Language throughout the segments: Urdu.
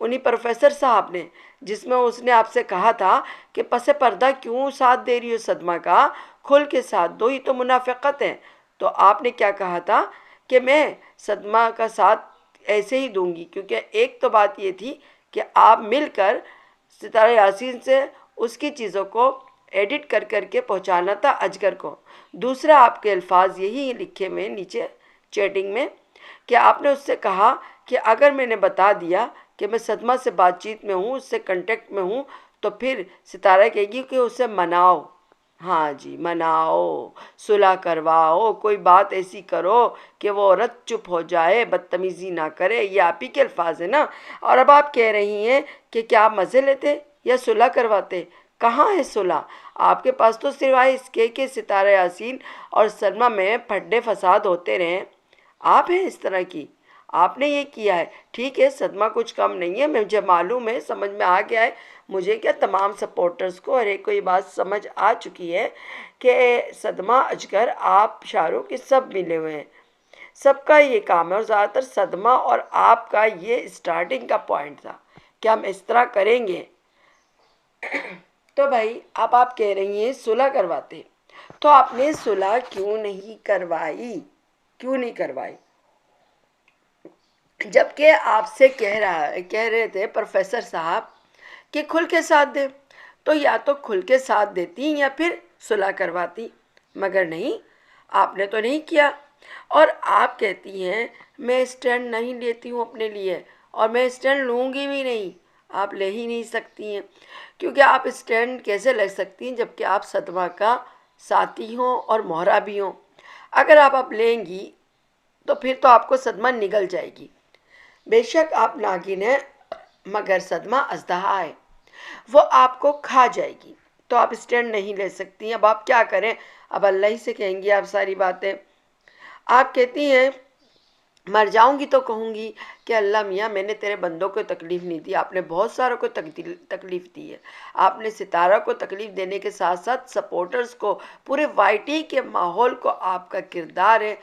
انہی پروفیسر صاحب نے، جس میں اس نے آپ سے کہا تھا کہ پس پردہ کیوں ساتھ دے رہی ہو صدمہ کا، کھل کے ساتھ دو، ہی تو منافقت ہے۔ تو آپ نے کیا کہا تھا کہ میں صدمہ کا ساتھ ایسے ہی دوں گی، کیونکہ ایک تو بات یہ تھی کہ آپ مل کر ستارہ یاسین سے اس کی چیزوں کو ایڈٹ کر کر کے پہنچانا تھا اجگر کو۔ دوسرا آپ کے الفاظ یہی لکھے ہوئے نیچے چیٹنگ میں کہ آپ نے اس سے کہا کہ اگر میں نے بتا دیا کہ میں صدمہ سے بات چیت میں ہوں، اس سے کنٹیکٹ میں ہوں، تو پھر ستارہ کہے گی کہ اسے مناؤ، ہاں جی مناؤ، صلح کرواؤ، کوئی بات ایسی کرو کہ وہ عورت چپ ہو جائے، بدتمیزی نہ کرے۔ یہ آپ ہی کے الفاظ ہیں نا، اور اب آپ کہہ رہی ہیں کہ کیا آپ مزے لیتے یا صلح کرواتے؟ کہاں ہے صلح؟ آپ کے پاس تو سوائے اس کے کہ ستارہ یاسین اور سلمہ میں پھڈے فساد ہوتے رہیں، آپ ہیں اس طرح کی، آپ نے یہ کیا ہے۔ ٹھیک ہے، صدمہ کچھ کم نہیں ہے، مجھے معلوم ہے، سمجھ میں آ گیا ہے، مجھے کیا تمام سپورٹرز کو ہر ایک کو یہ بات سمجھ آ چکی ہے کہ صدمہ، اجگر، آپ، شاہ رخ، یہ سب ملے ہوئے ہیں، سب کا یہ کام ہے، اور زیادہ تر صدمہ اور آپ کا یہ اسٹارٹنگ کا پوائنٹ تھا کہ ہم اس طرح کریں گے۔ تو بھائی اب آپ کہہ رہی ہیں صلح کرواتے، تو آپ نے صلح کیوں نہیں کروائی؟ کیوں نہیں کروائی؟ جبکہ آپ سے کہہ رہے تھے پروفیسر صاحب کہ کھل کے ساتھ دے، تو یا تو کھل کے ساتھ دیتی یا پھر صلح کرواتی، مگر نہیں، آپ نے تو نہیں کیا۔ اور آپ کہتی ہیں میں اسٹینڈ نہیں لیتی ہوں اپنے لیے، اور میں اسٹینڈ لوں گی بھی نہیں، آپ لے ہی نہیں سکتی ہیں، کیونکہ آپ اسٹینڈ کیسے لے سکتی ہیں جبکہ آپ صدمہ کا ساتھی ہوں اور مہرا بھی ہوں۔ اگر آپ اب لیں گی تو پھر تو آپ کو صدمہ نگل جائے گی۔ بے شک آپ ناگن ہیں، مگر صدمہ اژدہا ہے، وہ آپ کو کھا جائے گی، تو آپ اسٹینڈ نہیں لے سکتی۔ اب آپ کیا کریں؟ اب اللہ ہی سے کہیں گی آپ ساری باتیں۔ آپ کہتی ہیں مر جاؤں گی تو کہوں گی کہ اللہ میاں میں نے تیرے بندوں کو تکلیف نہیں دی، آپ نے بہت ساروں کو تکلیف دی ہے، آپ نے ستارہ کو تکلیف دینے کے ساتھ ساتھ سپورٹرز کو، پورے وائی ٹی کے ماحول کو آپ کا کردار ہے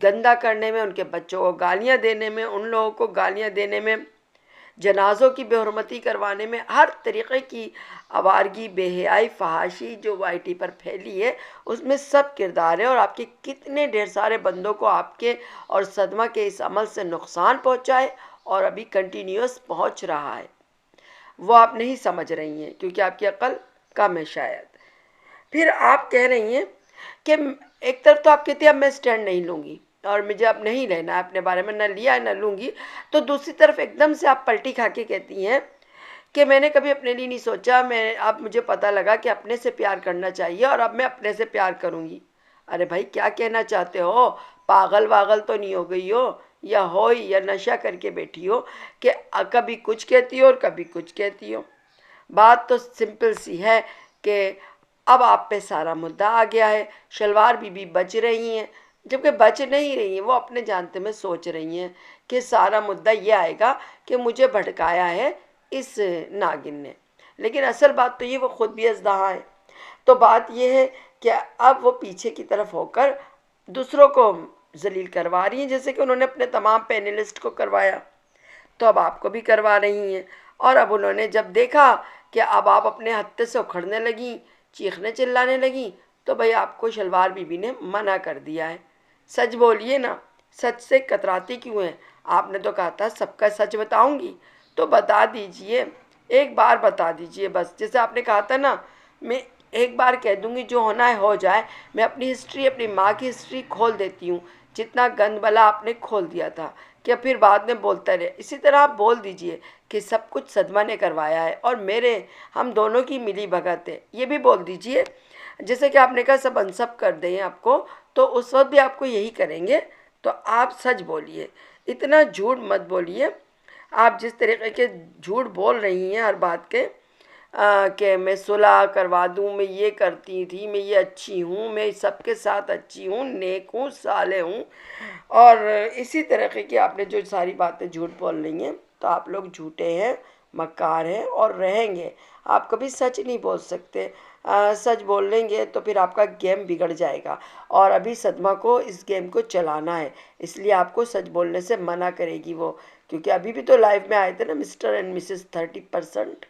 گندا کرنے میں، ان کے بچوں کو گالیاں دینے میں، ان لوگوں کو گالیاں دینے میں، جنازوں کی بے حرمتی کروانے میں، ہر طریقے کی آوارگی، بے حیائی، فحاشی جو وائی ٹی پر پھیلی ہے اس میں سب کردار ہے، اور آپ کے کتنے ڈھیر سارے بندوں کو آپ کے اور صدمہ کے اس عمل سے نقصان پہنچائے، اور ابھی کنٹینیوس پہنچ رہا ہے، وہ آپ نہیں سمجھ رہی ہیں کیونکہ آپ کی عقل کم ہے شاید۔ پھر آپ کہہ رہی ہیں کہ ایک طرف تو آپ کہتی ہیں اب میں اسٹینڈ نہیں لوں گی اور مجھے اب نہیں لینا ہے اپنے بارے میں، نہ لیا ہے نہ لوں گی، تو دوسری طرف ایک دم سے آپ پلٹی کھا کے کہتی ہیں کہ میں نے کبھی اپنے لیے نہیں سوچا، اب مجھے پتہ لگا کہ اپنے سے پیار کرنا چاہیے اور اب میں اپنے سے پیار کروں گی۔ ارے بھائی کیا کہنا چاہتے ہو؟ پاگل واگل تو نہیں ہو گئی ہو، یا نشہ کر کے بیٹھی ہو کہ کبھی کچھ کہتی ہو اور کبھی کچھ کہتی ہو؟ بات تو سمپل سی ہے کہ اب آپ پہ سارا مدعا آ گیا ہے، شلوار بی بی بچ رہی ہیں، جبکہ بچ نہیں رہی ہیں، وہ اپنے جانتے میں سوچ رہی ہیں کہ سارا مدعا یہ آئے گا کہ مجھے بھٹکایا ہے اس ناگن نے، لیکن اصل بات تو یہ وہ خود بھی اژدہا ہے۔ تو بات یہ ہے کہ اب وہ پیچھے کی طرف ہو کر دوسروں کو ذلیل کروا رہی ہیں، جیسے کہ انہوں نے اپنے تمام پینلسٹ کو کروایا، تو اب آپ کو بھی کروا رہی ہیں۔ اور اب انہوں نے جب دیکھا کہ اب آپ اپنے ہتھے سے اکھڑنے لگیں، چیخنے چلانے لگیں، تو بھئی آپ کو شلوار بی بی نے منع کر دیا ہے۔ سچ بولیے نا، سچ سے کتراتی کیوں ہیں؟ آپ نے تو کہا تھا سب کا سچ بتاؤں گی، تو بتا دیجئے، ایک بار بتا دیجئے بس، جیسے آپ نے کہا تھا نا میں ایک بار کہہ دوں گی جو ہونا ہے ہو جائے، میں اپنی ہسٹری، اپنی ماں کی ہسٹری کھول دیتی ہوں، جتنا گند بلا آپ نے کھول دیا تھا کہ پھر بعد میں بولتا رہے، اسی طرح آپ بول دیجئے کہ سب کچھ صدمہ نے کروایا ہے اور ہم دونوں کی ملی بھگت ہے، یہ بھی بول دیجئے، جیسے کہ آپ نے کہا سب انسب کر دیں آپ کو، تو اس وقت بھی آپ کو یہی کریں گے، تو آپ سچ بولیے، اتنا جھوٹ مت بولیے۔ آپ جس طریقے کے جھوٹ بول رہی ہیں ہر بات کے، کہ میں صلح کروا دوں، میں یہ کرتی تھی، میں یہ اچھی ہوں، میں سب کے ساتھ اچھی ہوں، نیک ہوں، صالح ہوں، اور اسی طریقے کی آپ نے جو ساری باتیں جھوٹ بول رہی ہیں، تو آپ لوگ جھوٹے ہیں، مکار ہیں اور رہیں گے، آپ کبھی سچ نہیں بول سکتے، سچ بول لیں گے تو پھر آپ کا گیم بگڑ جائے گا، اور ابھی صدمہ کو اس گیم کو چلانا ہے، اس لیے آپ کو سچ بولنے سے منع کرے گی وہ، کیونکہ ابھی بھی تو لائف میں آئے تھے نا مسٹر اینڈ مسز 30%.